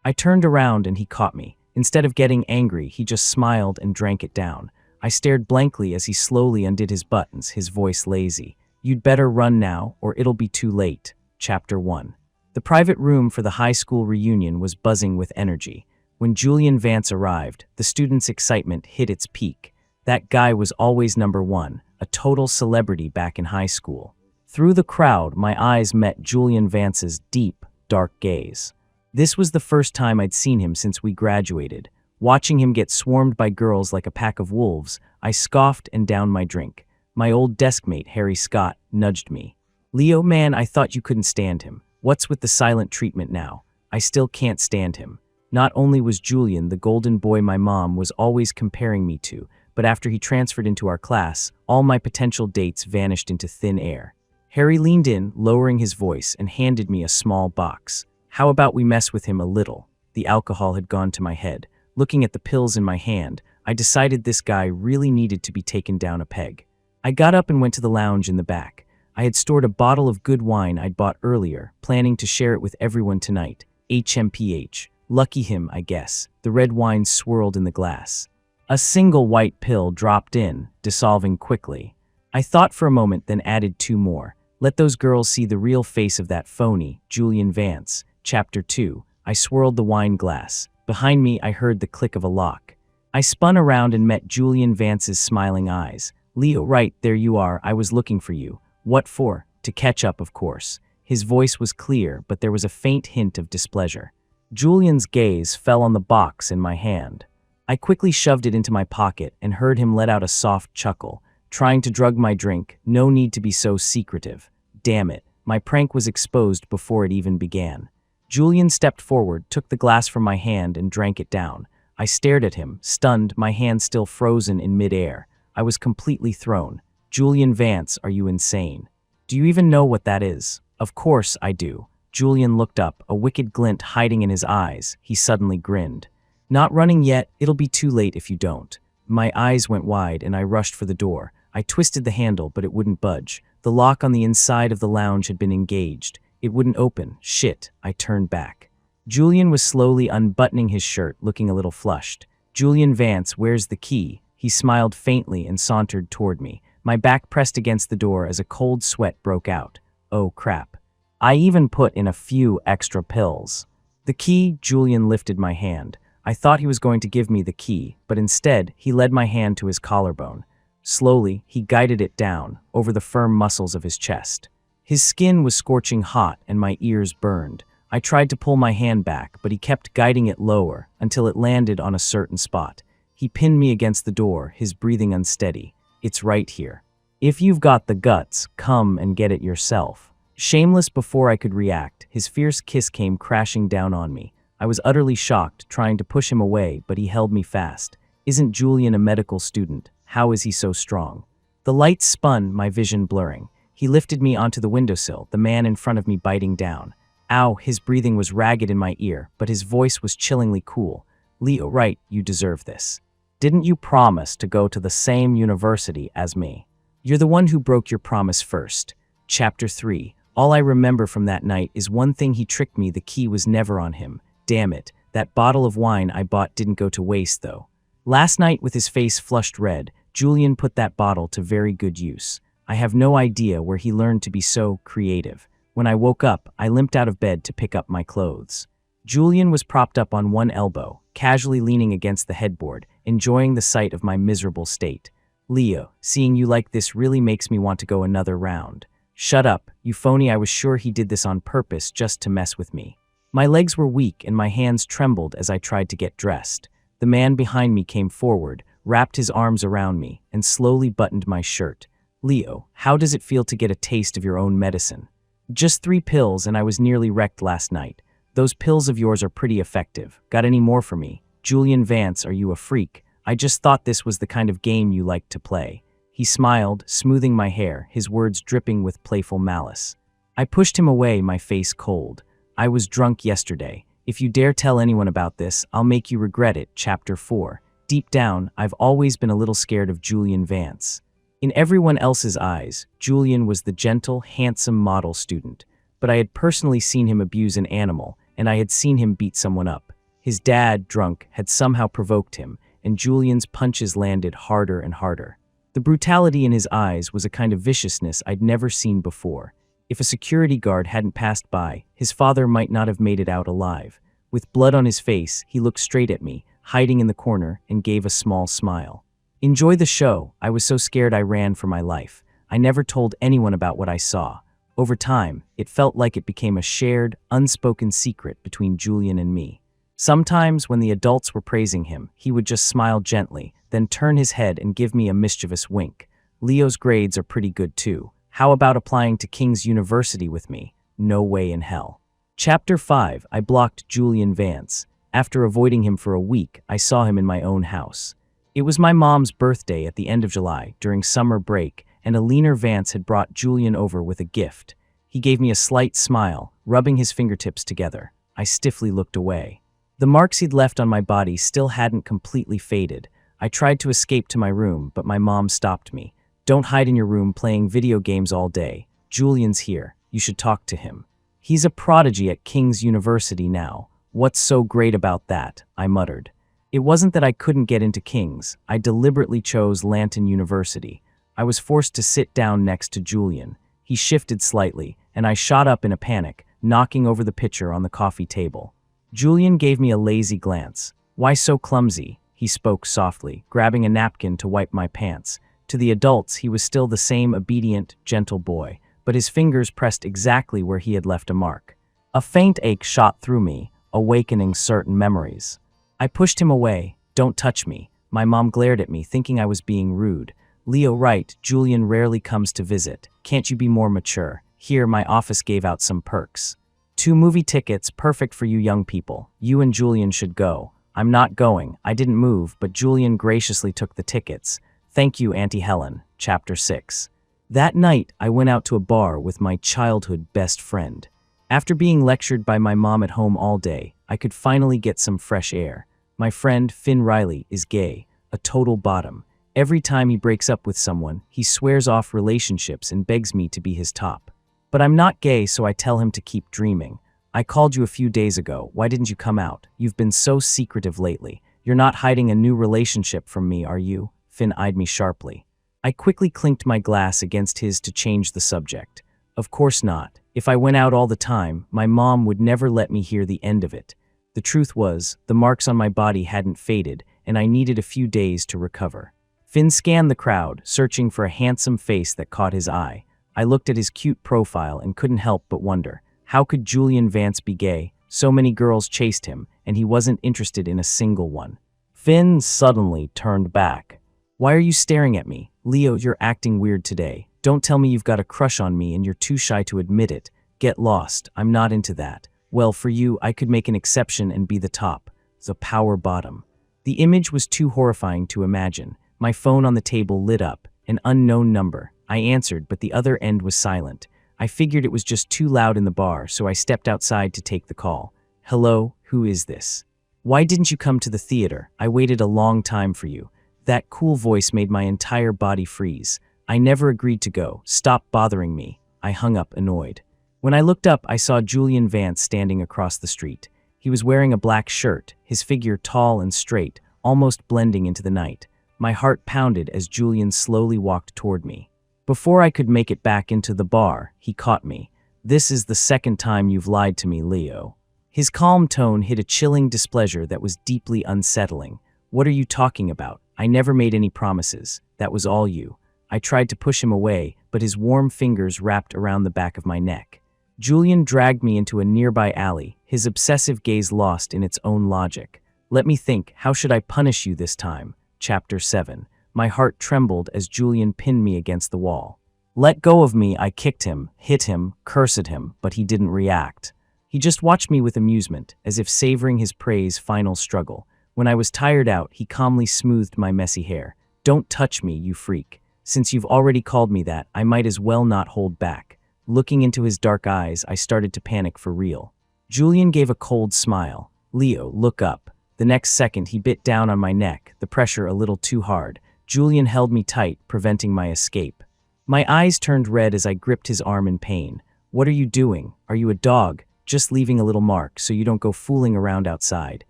I turned around and he caught me. Instead of getting angry, he just smiled and drank it down. I stared blankly as he slowly undid his buttons, his voice lazy. You'd better run now, or it'll be too late. Chapter 1. The private room for the high school reunion was buzzing with energy. When Julian Vance arrived, the students' excitement hit its peak. That guy was always number one, a total celebrity back in high school. Through the crowd, my eyes met Julian Vance's deep, dark gaze. This was the first time I'd seen him since we graduated. Watching him get swarmed by girls like a pack of wolves, I scoffed and downed my drink. My old deskmate, Harry Scott, nudged me. Leo, man, I thought you couldn't stand him. What's with the silent treatment now? I still can't stand him. Not only was Julian the golden boy my mom was always comparing me to, but after he transferred into our class, all my potential dates vanished into thin air. Harry leaned in, lowering his voice, and handed me a small box. How about we mess with him a little? The alcohol had gone to my head. Looking at the pills in my hand, I decided this guy really needed to be taken down a peg. I got up and went to the lounge in the back. I had stored a bottle of good wine I'd bought earlier, planning to share it with everyone tonight. HMPH. Lucky him, I guess. The red wine swirled in the glass. A single white pill dropped in, dissolving quickly. I thought for a moment, then added 2 more. Let those girls see the real face of that phony, Julian Vance. Chapter 2. I swirled the wine glass. Behind me, I heard the click of a lock. I spun around and met Julian Vance's smiling eyes. Leo, right, there you are. I was looking for you. What for? To catch up, of course. His voice was clear, but there was a faint hint of displeasure. Julian's gaze fell on the box in my hand. I quickly shoved it into my pocket and heard him let out a soft chuckle. Trying to drug my drink, no need to be so secretive. Damn it, my prank was exposed before it even began. Julian stepped forward, took the glass from my hand and drank it down. I stared at him, stunned, my hand still frozen in midair. I was completely thrown. Julian Vance, are you insane? Do you even know what that is? Of course I do. Julian looked up, a wicked glint hiding in his eyes. He suddenly grinned. Not running yet, it'll be too late if you don't. My eyes went wide and I rushed for the door. I twisted the handle, but it wouldn't budge. The lock on the inside of the lounge had been engaged. It wouldn't open. Shit, I turned back. Julian was slowly unbuttoning his shirt, looking a little flushed. Julian Vance, where's the key? He smiled faintly and sauntered toward me. My back pressed against the door as a cold sweat broke out. Oh crap. I even put in a few extra pills. The key? Julian lifted my hand. I thought he was going to give me the key, but instead, he led my hand to his collarbone. Slowly, he guided it down, over the firm muscles of his chest. His skin was scorching hot and my ears burned. I tried to pull my hand back, but he kept guiding it lower until it landed on a certain spot. He pinned me against the door, his breathing unsteady. It's right here. If you've got the guts, come and get it yourself. Shameless before I could react, his fierce kiss came crashing down on me. I was utterly shocked, trying to push him away, but he held me fast. Isn't Julian a medical student? How is he so strong? The lights spun, my vision blurring. He lifted me onto the windowsill, the man in front of me biting down. Ow, his breathing was ragged in my ear, but his voice was chillingly cool. Leo, right, you deserve this. Didn't you promise to go to the same university as me? You're the one who broke your promise first. Chapter 3. All I remember from that night is one thing: he tricked me. The key was never on him. Damn it, that bottle of wine I bought didn't go to waste though. Last night, with his face flushed red, Julian put that bottle to very good use. I have no idea where he learned to be so creative. When I woke up, I limped out of bed to pick up my clothes. Julian was propped up on one elbow, casually leaning against the headboard, enjoying the sight of my miserable state. Leo, seeing you like this really makes me want to go another round. Shut up, you phony. I was sure he did this on purpose just to mess with me. My legs were weak and my hands trembled as I tried to get dressed. The man behind me came forward, wrapped his arms around me, and slowly buttoned my shirt. Leo, how does it feel to get a taste of your own medicine? Just 3 pills and I was nearly wrecked last night. Those pills of yours are pretty effective. Got any more for me? Julian Vance, are you a freak? I just thought this was the kind of game you liked to play. He smiled, smoothing my hair, his words dripping with playful malice. I pushed him away, my face cold. I was drunk yesterday. If you dare tell anyone about this, I'll make you regret it. Chapter 4. Deep down, I've always been a little scared of Julian Vance. In everyone else's eyes, Julian was the gentle, handsome model student, but I had personally seen him abuse an animal, and I had seen him beat someone up. His dad, drunk, had somehow provoked him, and Julian's punches landed harder and harder. The brutality in his eyes was a kind of viciousness I'd never seen before. If a security guard hadn't passed by, his father might not have made it out alive. With blood on his face, he looked straight at me, hiding in the corner, and gave a small smile. "Enjoy the show." I was so scared I ran for my life. I never told anyone about what I saw. Over time, it felt like it became a shared, unspoken secret between Julian and me. Sometimes, when the adults were praising him, he would just smile gently, then turn his head and give me a mischievous wink. "Leo's grades are pretty good too. How about applying to King's University with me?" No way in hell. Chapter 5. I blocked Julian Vance. After avoiding him for a week, I saw him in my own house. It was my mom's birthday at the end of July, during summer break, and Lunar Vance had brought Julian over with a gift. He gave me a slight smile, rubbing his fingertips together. I stiffly looked away. The marks he'd left on my body still hadn't completely faded. I tried to escape to my room, but my mom stopped me. "Don't hide in your room playing video games all day. Julian's here. You should talk to him. He's a prodigy at King's University now. What's so great about that?" I muttered. It wasn't that I couldn't get into King's. I deliberately chose Lanton University. I was forced to sit down next to Julian. He shifted slightly, and I shot up in a panic, knocking over the pitcher on the coffee table. Julian gave me a lazy glance. "Why so clumsy?" He spoke softly, grabbing a napkin to wipe my pants. To the adults, he was still the same obedient, gentle boy, but his fingers pressed exactly where he had left a mark. A faint ache shot through me, awakening certain memories. I pushed him away. "Don't touch me." My mom glared at me, thinking I was being rude. "Leo, right, Julian rarely comes to visit. Can't you be more mature? Here, my office gave out some perks. 2 movie tickets, perfect for you young people. You and Julian should go." "I'm not going." I didn't move, but Julian graciously took the tickets. "Thank you, Auntie Helen." Chapter 6. That night, I went out to a bar with my childhood best friend. After being lectured by my mom at home all day, I could finally get some fresh air. My friend, Finn Riley, is gay, a total bottom. Every time he breaks up with someone, he swears off relationships and begs me to be his top. But I'm not gay, so I tell him to keep dreaming. "I called you a few days ago. Why didn't you come out? You've been so secretive lately. You're not hiding a new relationship from me, are you?" Finn eyed me sharply. I quickly clinked my glass against his to change the subject. "Of course not. If I went out all the time, my mom would never let me hear the end of it." The truth was, the marks on my body hadn't faded, and I needed a few days to recover. Finn scanned the crowd, searching for a handsome face that caught his eye. I looked at his cute profile and couldn't help but wonder, how could Julian Vance be gay? So many girls chased him, and he wasn't interested in a single one. Finn suddenly turned back. "Why are you staring at me? Leo, you're acting weird today. Don't tell me you've got a crush on me and you're too shy to admit it. Get lost. I'm not into that. Well, for you, I could make an exception and be the top. The power bottom." The image was too horrifying to imagine. My phone on the table lit up. An unknown number. I answered, but the other end was silent. I figured it was just too loud in the bar, so I stepped outside to take the call. "Hello, who is this?" "Why didn't you come to the theater? I waited a long time for you." That cool voice made my entire body freeze. "I never agreed to go. Stop bothering me." I hung up, annoyed. When I looked up, I saw Julian Vance standing across the street. He was wearing a black shirt, his figure tall and straight, almost blending into the night. My heart pounded as Julian slowly walked toward me. Before I could make it back into the bar, he caught me. "This is the second time you've lied to me, Leo." His calm tone hid a chilling displeasure that was deeply unsettling. "What are you talking about? I never made any promises. That was all you." I tried to push him away, but his warm fingers wrapped around the back of my neck. Julian dragged me into a nearby alley, his obsessive gaze lost in its own logic. "Let me think. How should I punish you this time?" Chapter 7. My heart trembled as Julian pinned me against the wall. "Let go of me." I kicked him, hit him, cursed him, but he didn't react. He just watched me with amusement, as if savoring his prey's final struggle. When I was tired out, he calmly smoothed my messy hair. "Don't touch me, you freak. Since you've already called me that, I might as well not hold back." Looking into his dark eyes, I started to panic for real. Julian gave a cold smile. "Leo, look up." The next second, he bit down on my neck, the pressure a little too hard. Julian held me tight, preventing my escape. My eyes turned red as I gripped his arm in pain. "What are you doing? Are you a dog? Just leaving a little mark so you don't go fooling around outside."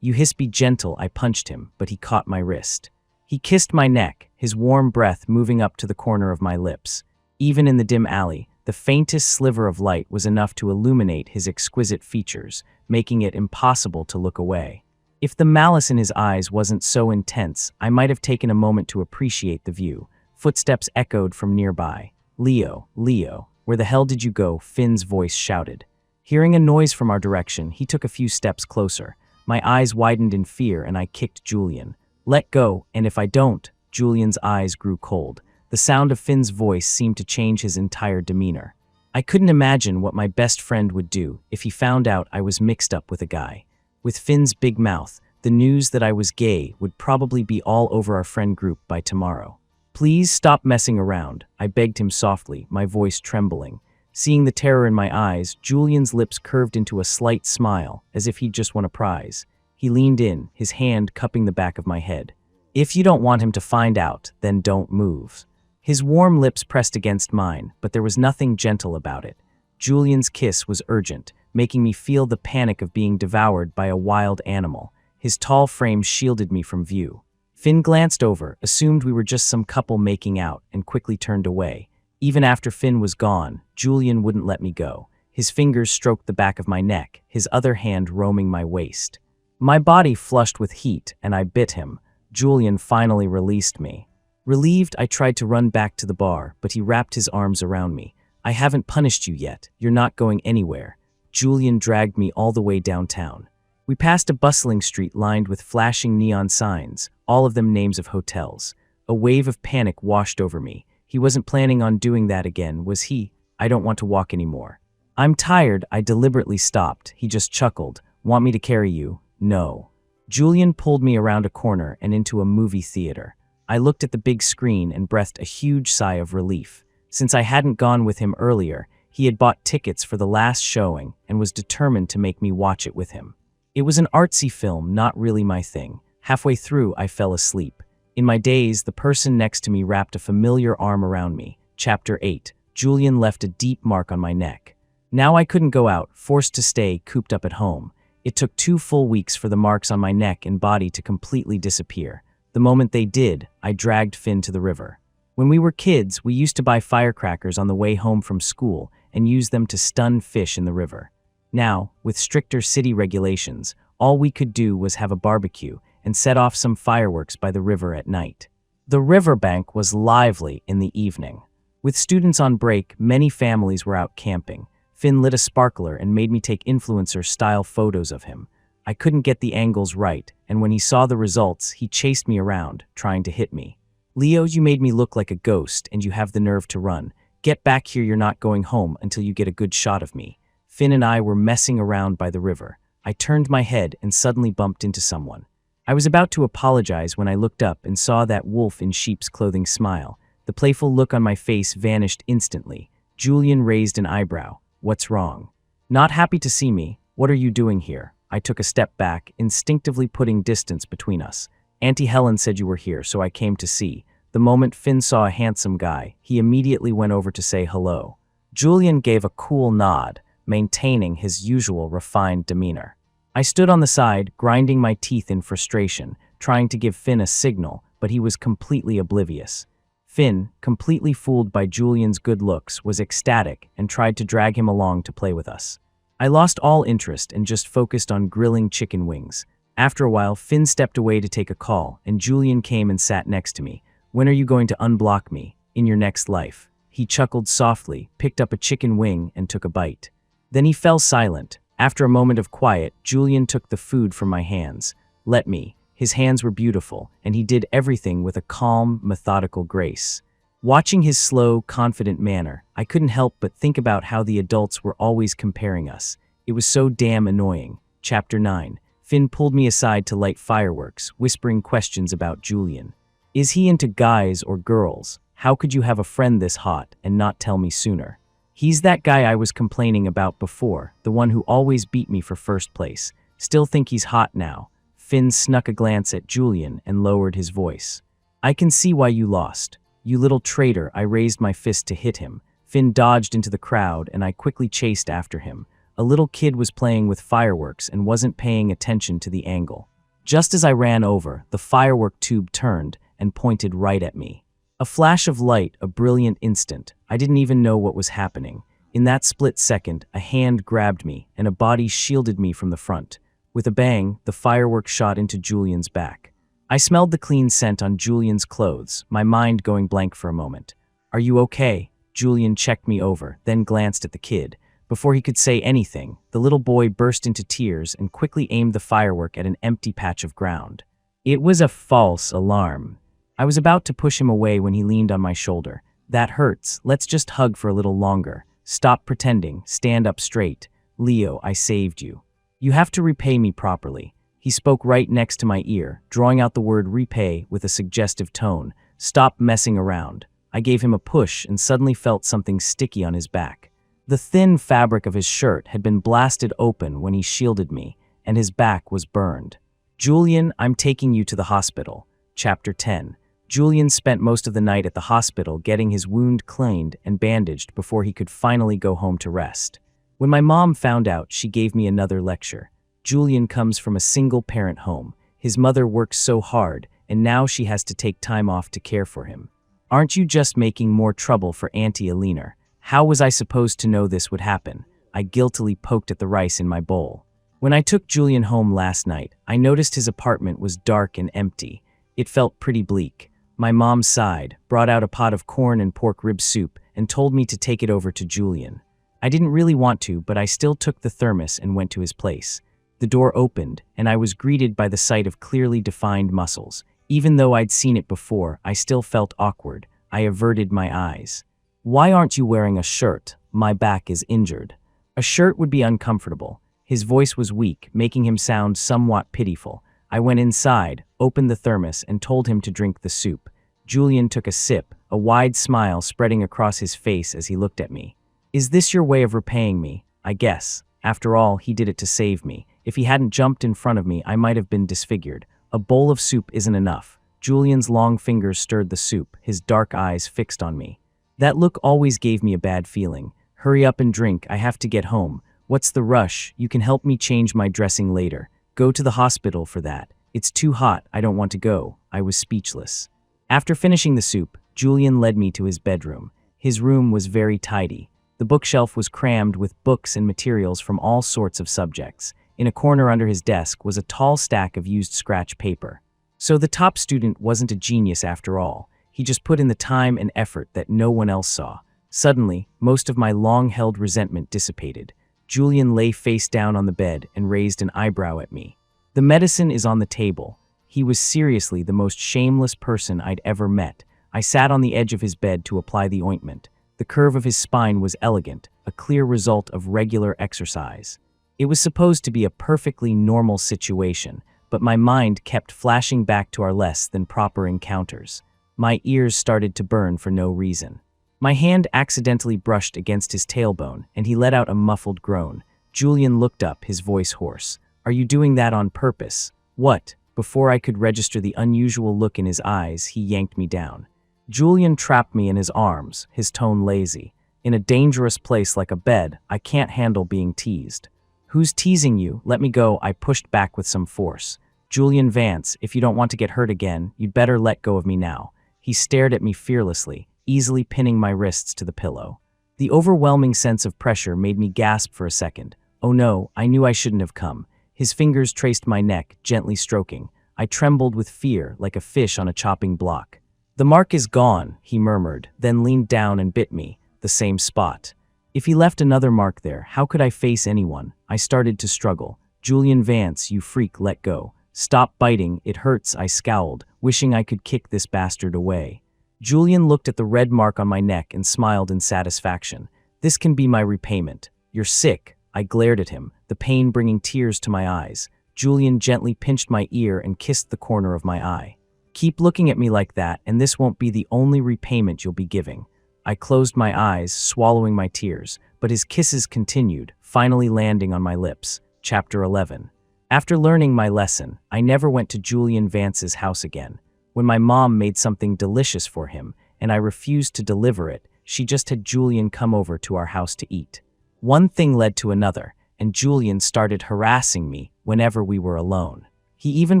You hiss be gentle, I punched him, but he caught my wrist. He kissed my neck, his warm breath moving up to the corner of my lips. Even in the dim alley, the faintest sliver of light was enough to illuminate his exquisite features, making it impossible to look away. If the malice in his eyes wasn't so intense, I might have taken a moment to appreciate the view. Footsteps echoed from nearby. "Leo, Leo, where the hell did you go?" Finn's voice shouted. Hearing a noise from our direction, he took a few steps closer. My eyes widened in fear and I kicked Julian. "Let go, and if I don't..." Julian's eyes grew cold. The sound of Finn's voice seemed to change his entire demeanor. I couldn't imagine what my best friend would do if he found out I was mixed up with a guy. With Finn's big mouth, the news that I was gay would probably be all over our friend group by tomorrow. "Please stop messing around," I begged him softly, my voice trembling. Seeing the terror in my eyes, Julian's lips curved into a slight smile, as if he'd just won a prize. He leaned in, his hand cupping the back of my head. "If you don't want him to find out, then don't move." His warm lips pressed against mine, but there was nothing gentle about it. Julian's kiss was urgent, making me feel the panic of being devoured by a wild animal. His tall frame shielded me from view. Finn glanced over, assumed we were just some couple making out, and quickly turned away. Even after Finn was gone, Julian wouldn't let me go. His fingers stroked the back of my neck, his other hand roaming my waist. My body flushed with heat, and I bit him. Julian finally released me. Relieved, I tried to run back to the bar, but he wrapped his arms around me. "I haven't punished you yet. You're not going anywhere." Julian dragged me all the way downtown. We passed a bustling street lined with flashing neon signs, all of them names of hotels. A wave of panic washed over me. He wasn't planning on doing that again, was he? "I don't want to walk anymore." "I'm tired," I deliberately stopped. He just chuckled. "Want me to carry you?" "No." Julian pulled me around a corner and into a movie theater. I looked at the big screen and breathed a huge sigh of relief. Since I hadn't gone with him earlier, he had bought tickets for the last showing and was determined to make me watch it with him. It was an artsy film, not really my thing. Halfway through, I fell asleep. In my daze, the person next to me wrapped a familiar arm around me. Chapter 8. Julian left a deep mark on my neck. Now I couldn't go out, forced to stay cooped up at home. It took 2 full weeks for the marks on my neck and body to completely disappear. The moment they did, I dragged Finn to the river. When we were kids, we used to buy firecrackers on the way home from school and use them to stun fish in the river. Now, with stricter city regulations, all we could do was have a barbecue and set off some fireworks by the river at night. The riverbank was lively in the evening. With students on break, many families were out camping. Finn lit a sparkler and made me take influencer-style photos of him. I couldn't get the angles right, and when he saw the results, he chased me around, trying to hit me. "Leo, you made me look like a ghost, and you have the nerve to run. Get back here, you're not going home until you get a good shot of me." Finn and I were messing around by the river. I turned my head and suddenly bumped into someone. I was about to apologize when I looked up and saw that wolf in sheep's clothing smile. The playful look on my face vanished instantly. Julian raised an eyebrow. "What's wrong?" "Not happy to see me? What are you doing here?" I took a step back, instinctively putting distance between us. "Auntie Helen said you were here, so I came to see." The moment Finn saw a handsome guy, he immediately went over to say hello. Julian gave a cool nod, maintaining his usual refined demeanor. I stood on the side, grinding my teeth in frustration, trying to give Finn a signal, but he was completely oblivious. Finn, completely fooled by Julian's good looks, was ecstatic and tried to drag him along to play with us. I lost all interest and just focused on grilling chicken wings. After a while, Finn stepped away to take a call, and Julian came and sat next to me. "When are you going to unblock me? In your next life?" He chuckled softly, picked up a chicken wing, and took a bite. Then he fell silent. After a moment of quiet, Julian took the food from my hands. "Let me." His hands were beautiful, and he did everything with a calm, methodical grace. Watching his slow, confident manner, I couldn't help but think about how the adults were always comparing us. It was so damn annoying. Chapter 9. Finn pulled me aside to light fireworks, whispering questions about Julian. "Is he into guys or girls? How could you have a friend this hot and not tell me sooner?" "He's that guy I was complaining about before, the one who always beat me for first place. Still think he's hot now." Finn snuck a glance at Julian and lowered his voice. "I can see why you lost. You little traitor." I raised my fist to hit him. Finn dodged into the crowd and I quickly chased after him. A little kid was playing with fireworks and wasn't paying attention to the angle. Just as I ran over, the firework tube turned and pointed right at me. A flash of light, a brilliant instant. I didn't even know what was happening. In that split second, a hand grabbed me and a body shielded me from the front. With a bang, the firework shot into Julian's back. I smelled the clean scent on Julian's clothes, my mind going blank for a moment. "Are you okay?" Julian checked me over, then glanced at the kid. Before he could say anything, the little boy burst into tears and quickly aimed the firework at an empty patch of ground. It was a false alarm. I was about to push him away when he leaned on my shoulder. "That hurts. Let's just hug for a little longer. Stop pretending. Stand up straight. Leo, I saved you. You have to repay me properly." He spoke right next to my ear, drawing out the word repay with a suggestive tone. "Stop messing around." I gave him a push and suddenly felt something sticky on his back. The thin fabric of his shirt had been blasted open when he shielded me, and his back was burned. "Julian, I'm taking you to the hospital." Chapter 10. Julian spent most of the night at the hospital getting his wound cleaned and bandaged before he could finally go home to rest. When my mom found out, she gave me another lecture. Julian comes from a single-parent home. His mother works so hard, and now she has to take time off to care for him. "Aren't you just making more trouble for Auntie Alina? How was I supposed to know this would happen?" I guiltily poked at the rice in my bowl. When I took Julian home last night, I noticed his apartment was dark and empty. It felt pretty bleak. My mom sighed, brought out a pot of corn and pork rib soup, and told me to take it over to Julian. I didn't really want to, but I still took the thermos and went to his place. The door opened, and I was greeted by the sight of clearly defined muscles. Even though I'd seen it before, I still felt awkward. I averted my eyes. "Why aren't you wearing a shirt? My back is injured." A shirt would be uncomfortable. His voice was weak, making him sound somewhat pitiful. I went inside, opened the thermos, and told him to drink the soup. Julian took a sip, a wide smile spreading across his face as he looked at me. "Is this your way of repaying me?" "I guess. After all, he did it to save me. If he hadn't jumped in front of me, I might have been disfigured. A bowl of soup isn't enough." Julian's long fingers stirred the soup, his dark eyes fixed on me. That look always gave me a bad feeling. "Hurry up and drink, I have to get home." "What's the rush? You can help me change my dressing later." "Go to the hospital for that." "It's too hot, I don't want to go." I was speechless. After finishing the soup, Julian led me to his bedroom. His room was very tidy. The bookshelf was crammed with books and materials from all sorts of subjects. In a corner under his desk was a tall stack of used scratch paper. So the top student wasn't a genius after all. He just put in the time and effort that no one else saw. Suddenly, most of my long-held resentment dissipated. Julian lay face down on the bed and raised an eyebrow at me. "The medicine is on the table." He was seriously the most shameless person I'd ever met. I sat on the edge of his bed to apply the ointment. The curve of his spine was elegant, a clear result of regular exercise. It was supposed to be a perfectly normal situation, but my mind kept flashing back to our less than proper encounters. My ears started to burn for no reason. My hand accidentally brushed against his tailbone, and he let out a muffled groan. Julian looked up, his voice hoarse. "Are you doing that on purpose?" "What?" Before I could register the unusual look in his eyes, he yanked me down. Julian trapped me in his arms, his tone lazy. "In a dangerous place like a bed, I can't handle being teased." "Who's teasing you? Let me go." I pushed back with some force. "Julian Vance, if you don't want to get hurt again, you'd better let go of me now." He stared at me fearlessly, easily pinning my wrists to the pillow. The overwhelming sense of pressure made me gasp for a second. Oh no, I knew I shouldn't have come. His fingers traced my neck, gently stroking. I trembled with fear, like a fish on a chopping block. "The mark is gone," he murmured, then leaned down and bit me, the same spot. If he left another mark there, how could I face anyone? I started to struggle. "Julian Vance, you freak, let go." "Stop biting, it hurts," I scowled, wishing I could kick this bastard away. Julian looked at the red mark on my neck and smiled in satisfaction. "This can be my repayment." "You're sick." I glared at him, the pain bringing tears to my eyes. Julian gently pinched my ear and kissed the corner of my eye. "Keep looking at me like that, and this won't be the only repayment you'll be giving." I closed my eyes, swallowing my tears, but his kisses continued, finally landing on my lips. Chapter 11. After learning my lesson, I never went to Julian Vance's house again. When my mom made something delicious for him, and I refused to deliver it, she just had Julian come over to our house to eat. One thing led to another, and Julian started harassing me whenever we were alone. He even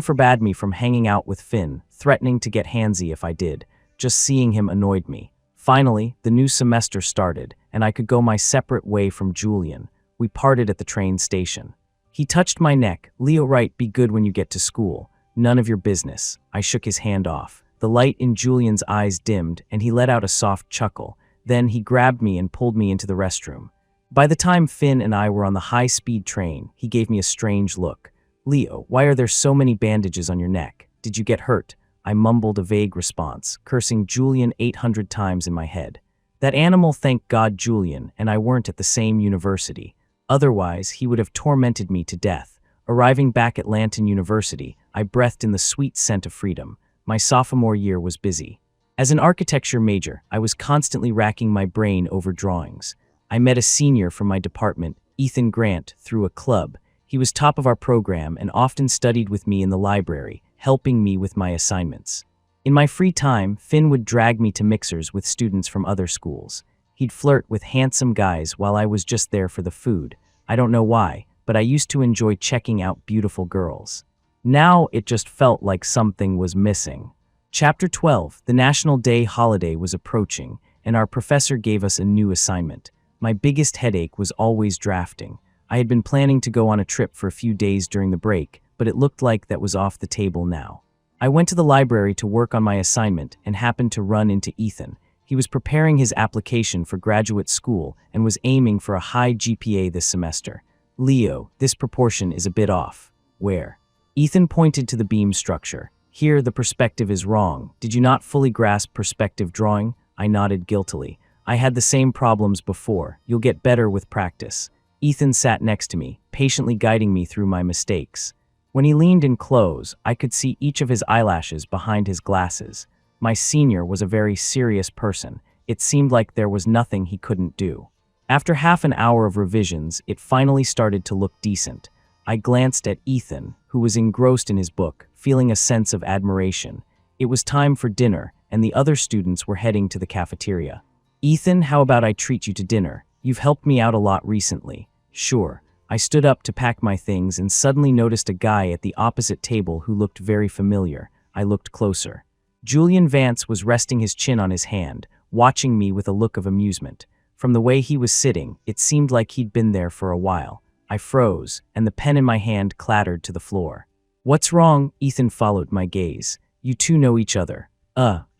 forbade me from hanging out with Finn, threatening to get handsy if I did. Just seeing him annoyed me. Finally, the new semester started, and I could go my separate way from Julian. We parted at the train station. He touched my neck. "Leo, right, be good when you get to school. None of your business." I shook his hand off. The light in Julian's eyes dimmed, and he let out a soft chuckle. Then he grabbed me and pulled me into the restroom. By the time Finn and I were on the high-speed train, he gave me a strange look. "Leo, why are there so many bandages on your neck? Did you get hurt?" I mumbled a vague response, cursing Julian 800 times in my head. That animal, thank God Julian and I weren't at the same university. Otherwise, he would have tormented me to death. Arriving back at Lanton University, I breathed in the sweet scent of freedom. My sophomore year was busy. As an architecture major, I was constantly racking my brain over drawings. I met a senior from my department, Ethan Grant, through a club. He was top of our program and often studied with me in the library, helping me with my assignments. In my free time, Finn would drag me to mixers with students from other schools. He'd flirt with handsome guys while I was just there for the food. I don't know why, but I used to enjoy checking out beautiful girls. Now it just felt like something was missing. Chapter 12, the National Day holiday was approaching, and our professor gave us a new assignment. My biggest headache was always drafting. I had been planning to go on a trip for a few days during the break, but it looked like that was off the table now. I went to the library to work on my assignment and happened to run into Ethan. He was preparing his application for graduate school and was aiming for a high GPA this semester. "Leo, this proportion is a bit off." "Where?" Ethan pointed to the beam structure. "Here, the perspective is wrong. Did you not fully grasp perspective drawing?" I nodded guiltily. "I had the same problems before. You'll get better with practice." Ethan sat next to me, patiently guiding me through my mistakes. When he leaned in close, I could see each of his eyelashes behind his glasses. My senior was a very serious person. It seemed like there was nothing he couldn't do. After half an hour of revisions, it finally started to look decent. I glanced at Ethan, who was engrossed in his book, feeling a sense of admiration. It was time for dinner, and the other students were heading to the cafeteria. "Ethan, how about I treat you to dinner? You've helped me out a lot recently." "Sure." I stood up to pack my things and suddenly noticed a guy at the opposite table who looked very familiar. I looked closer. Julian Vance was resting his chin on his hand, watching me with a look of amusement. From the way he was sitting, it seemed like he'd been there for a while. I froze, and the pen in my hand clattered to the floor. "What's wrong?" Ethan followed my gaze. "You two know each other."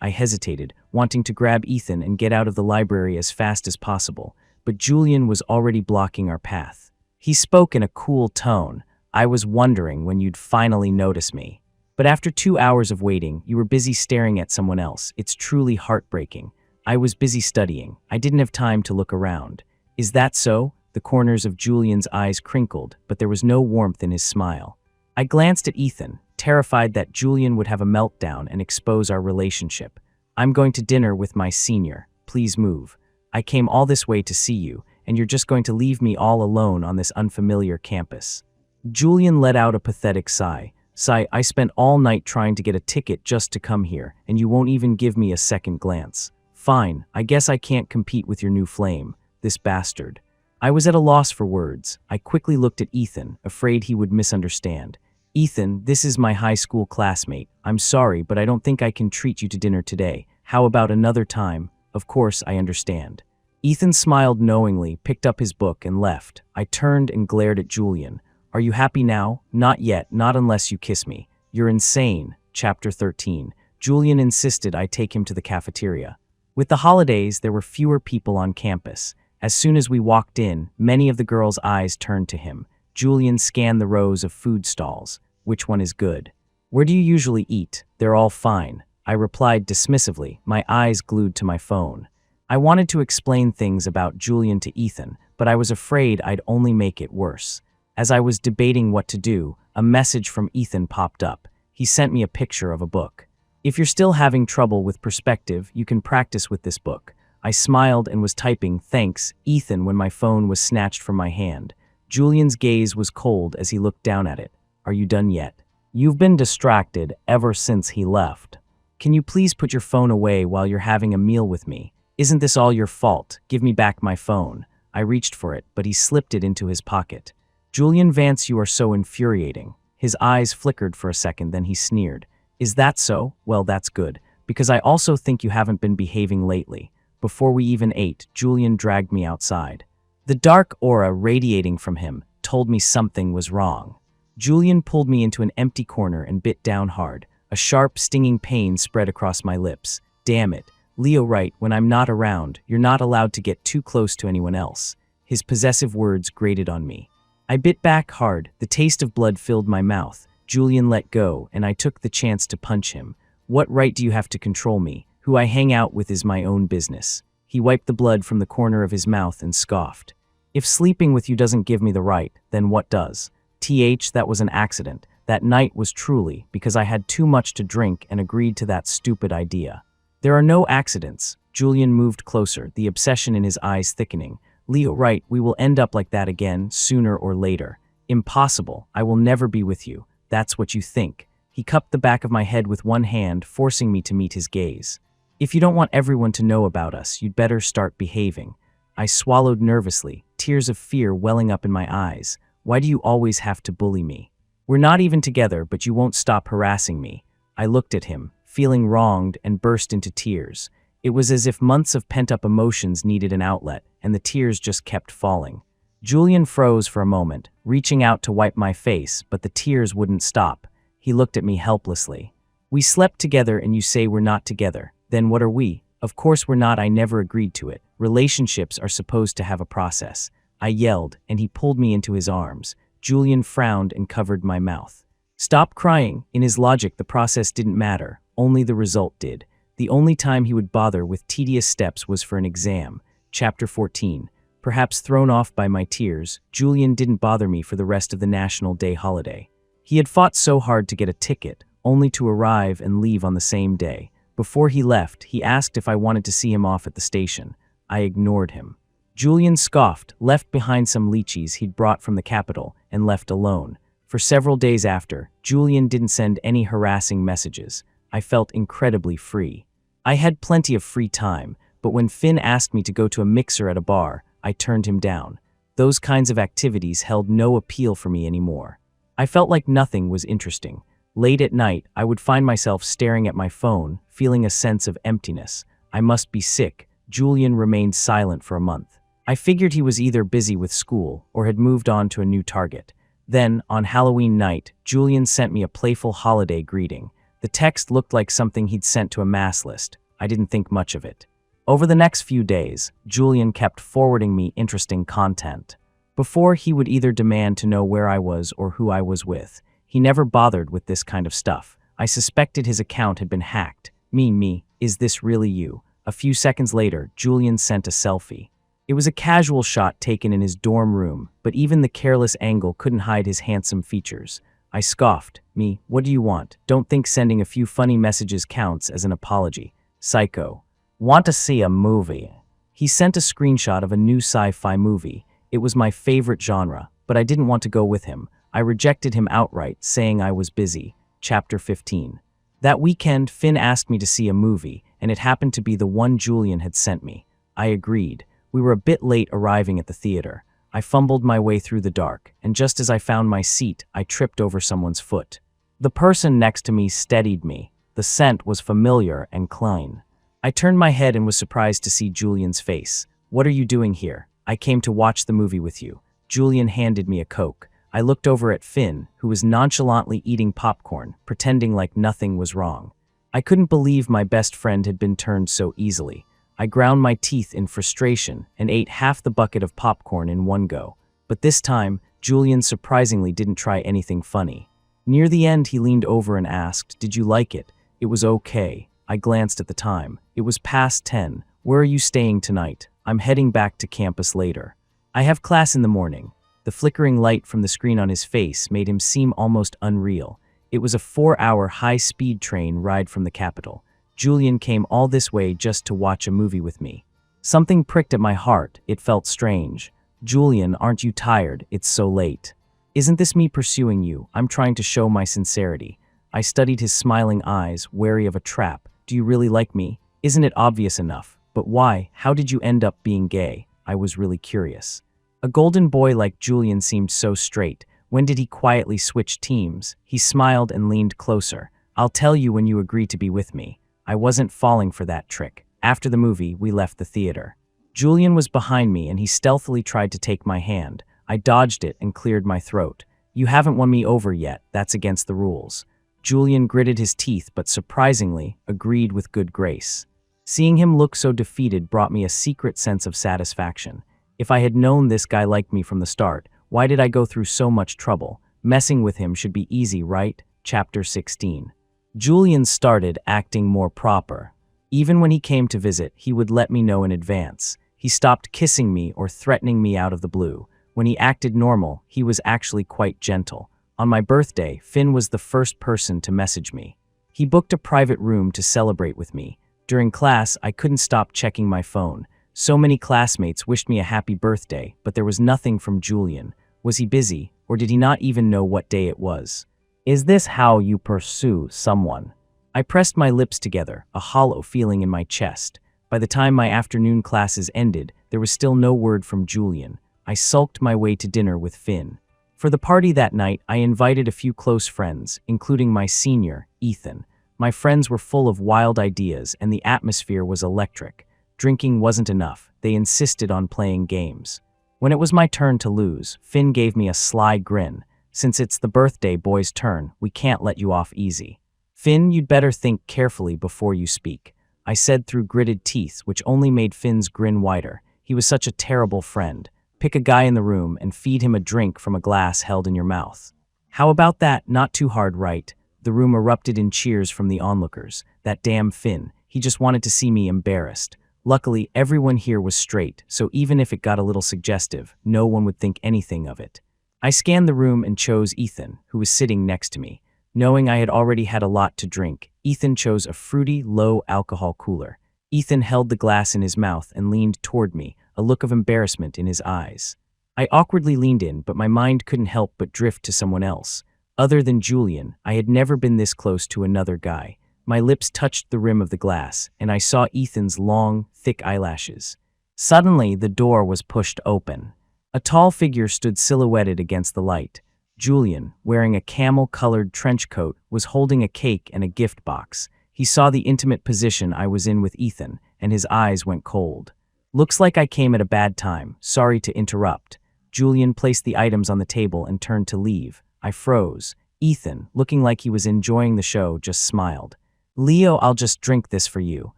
I hesitated, wanting to grab Ethan and get out of the library as fast as possible, but Julian was already blocking our path. He spoke in a cool tone. "I was wondering when you'd finally notice me. But after 2 hours of waiting, you were busy staring at someone else. It's truly heartbreaking." "I was busy studying. I didn't have time to look around." "Is that so?" The corners of Julian's eyes crinkled, but there was no warmth in his smile. I glanced at Ethan, terrified that Julian would have a meltdown and expose our relationship. "I'm going to dinner with my senior. Please move. I came all this way to see you, and you're just going to leave me all alone on this unfamiliar campus." Julian let out a pathetic sigh. "I spent all night trying to get a ticket just to come here, and you won't even give me a second glance." "Fine, I guess I can't compete with your new flame, this bastard." I was at a loss for words. I quickly looked at Ethan, afraid he would misunderstand. "Ethan, this is my high school classmate. I'm sorry, but I don't think I can treat you to dinner today. How about another time?" "Of course, I understand." Ethan smiled knowingly, picked up his book, and left. I turned and glared at Julian. "Are you happy now?" "Not yet, not unless you kiss me." "You're insane." Chapter 13. Julian insisted I take him to the cafeteria. With the holidays, there were fewer people on campus. As soon as we walked in, many of the girls' eyes turned to him. Julian scanned the rows of food stalls. "Which one is good?" "Where do you usually eat?" "They're all fine." I replied dismissively, my eyes glued to my phone. I wanted to explain things about Julian to Ethan, but I was afraid I'd only make it worse. As I was debating what to do, a message from Ethan popped up. He sent me a picture of a book. "If you're still having trouble with perspective, you can practice with this book." I smiled and was typing, "Thanks, Ethan," when my phone was snatched from my hand. Julian's gaze was cold as he looked down at it. "Are you done yet?" "You've been distracted ever since he left. Can you please put your phone away while you're having a meal with me? Isn't this all your fault? Give me back my phone." I reached for it, but he slipped it into his pocket. Julian Vance, you are so infuriating. His eyes flickered for a second, then he sneered. Is that so? Well, that's good, because I also think you haven't been behaving lately. Before we even ate, Julian dragged me outside. The dark aura radiating from him told me something was wrong. Julian pulled me into an empty corner and bit down hard. A sharp, stinging pain spread across my lips. Damn it. Leo, right, when I'm not around, you're not allowed to get too close to anyone else. His possessive words grated on me. I bit back hard. The taste of blood filled my mouth. Julian let go, and I took the chance to punch him. What right do you have to control me? Who I hang out with is my own business. He wiped the blood from the corner of his mouth and scoffed. If sleeping with you doesn't give me the right, then what does? That was an accident. That night was truly because I had too much to drink and agreed to that stupid idea. There are no accidents. Julian moved closer, the obsession in his eyes thickening. Leo, right, we will end up like that again, sooner or later. Impossible. I will never be with you. That's what you think. He cupped the back of my head with one hand, forcing me to meet his gaze. If you don't want everyone to know about us, you'd better start behaving. I swallowed nervously, tears of fear welling up in my eyes. Why do you always have to bully me? We're not even together, but you won't stop harassing me. I looked at him, feeling wronged, and burst into tears. It was as if months of pent-up emotions needed an outlet, and the tears just kept falling. Julian froze for a moment, reaching out to wipe my face, but the tears wouldn't stop. He looked at me helplessly. We slept together and you say we're not together. Then what are we? Of course we're not. I never agreed to it. Relationships are supposed to have a process. I yelled, and he pulled me into his arms. Julian frowned and covered my mouth. Stop crying. In his logic, the process didn't matter. Only the result did. The only time he would bother with tedious steps was for an exam. Chapter 14. Perhaps thrown off by my tears, Julian didn't bother me for the rest of the National Day holiday. He had fought so hard to get a ticket, only to arrive and leave on the same day. Before he left, he asked if I wanted to see him off at the station. I ignored him. Julian scoffed, left behind some lychees he'd brought from the capital, and left alone. For several days after, Julian didn't send any harassing messages. I felt incredibly free. I had plenty of free time, but when Finn asked me to go to a mixer at a bar, I turned him down. Those kinds of activities held no appeal for me anymore. I felt like nothing was interesting. Late at night, I would find myself staring at my phone, feeling a sense of emptiness. I must be sick. Julian remained silent for a month. I figured he was either busy with school or had moved on to a new target. Then, on Halloween night, Julian sent me a playful holiday greeting. The text looked like something he'd sent to a mass list. I didn't think much of it. Over the next few days, Julian kept forwarding me interesting content. Before, he would either demand to know where I was or who I was with. He never bothered with this kind of stuff. I suspected his account had been hacked. Me, is this really you? A few seconds later, Julian sent a selfie. It was a casual shot taken in his dorm room, but even the careless angle couldn't hide his handsome features. I scoffed. What do you want? Don't think sending a few funny messages counts as an apology. Psycho. Want to see a movie? He sent a screenshot of a new sci-fi movie. It was my favorite genre, but I didn't want to go with him. I rejected him outright, saying I was busy. Chapter 15. That weekend, Finn asked me to see a movie, and it happened to be the one Julian had sent me. I agreed. We were a bit late arriving at the theater. I fumbled my way through the dark, and just as I found my seat, I tripped over someone's foot. The person next to me steadied me. The scent was familiar and clean. I turned my head and was surprised to see Julian's face. What are you doing here? I came to watch the movie with you. Julian handed me a Coke. I looked over at Finn, who was nonchalantly eating popcorn, pretending like nothing was wrong. I couldn't believe my best friend had been turned so easily. I ground my teeth in frustration and ate half the bucket of popcorn in one go. But this time, Julian surprisingly didn't try anything funny. Near the end, he leaned over and asked, "Did you like it?" It was okay. I glanced at the time. It was past 10. Where are you staying tonight? I'm heading back to campus later. I have class in the morning. The flickering light from the screen on his face made him seem almost unreal. It was a 4-hour high-speed train ride from the capital. Julian came all this way just to watch a movie with me. Something pricked at my heart. It felt strange. Julian, aren't you tired? It's so late. Isn't this me pursuing you? I'm trying to show my sincerity. I studied his smiling eyes, wary of a trap. Do you really like me? Isn't it obvious enough? But why? How did you end up being gay? I was really curious. A golden boy like Julian seemed so straight. When did he quietly switch teams? He smiled and leaned closer. I'll tell you when you agree to be with me. I wasn't falling for that trick. After the movie, we left the theater. Julian was behind me and he stealthily tried to take my hand. I dodged it and cleared my throat. You haven't won me over yet. That's against the rules. Julian gritted his teeth but surprisingly agreed with good grace. Seeing him look so defeated brought me a secret sense of satisfaction. If I had known this guy liked me from the start, why did I go through so much trouble? Messing with him should be easy, right? Chapter 16. Julian started acting more proper. Even when he came to visit, he would let me know in advance. He stopped kissing me or threatening me out of the blue. When he acted normal, he was actually quite gentle. On my birthday, Finn was the first person to message me. He booked a private room to celebrate with me. During class, I couldn't stop checking my phone. So many classmates wished me a happy birthday, but there was nothing from Julian. Was he busy, or did he not even know what day it was? Is this how you pursue someone? I pressed my lips together, a hollow feeling in my chest. By the time my afternoon classes ended, there was still no word from Julian. I sulked my way to dinner with Finn. For the party that night, I invited a few close friends, including my senior, Ethan. My friends were full of wild ideas, and the atmosphere was electric. Drinking wasn't enough. They insisted on playing games. When it was my turn to lose, Finn gave me a sly grin. Since it's the birthday boy's turn, we can't let you off easy. Finn, you'd better think carefully before you speak, I said through gritted teeth, which only made Finn's grin wider. He was such a terrible friend. Pick a guy in the room and feed him a drink from a glass held in your mouth. How about that? Not too hard, right? The room erupted in cheers from the onlookers. That damn Finn. He just wanted to see me embarrassed. Luckily, everyone here was straight, so even if it got a little suggestive, no one would think anything of it. I scanned the room and chose Ethan, who was sitting next to me. Knowing I had already had a lot to drink, Ethan chose a fruity, low-alcohol cooler. Ethan held the glass in his mouth and leaned toward me, a look of embarrassment in his eyes. I awkwardly leaned in, but my mind couldn't help but drift to someone else. Other than Julian, I had never been this close to another guy. My lips touched the rim of the glass, and I saw Ethan's long, thick eyelashes. Suddenly, the door was pushed open. A tall figure stood silhouetted against the light. Julian, wearing a camel-colored trench coat, was holding a cake and a gift box. He saw the intimate position I was in with Ethan, and his eyes went cold. Looks like I came at a bad time. Sorry to interrupt. Julian placed the items on the table and turned to leave. I froze. Ethan, looking like he was enjoying the show, just smiled. Leo, I'll just drink this for you.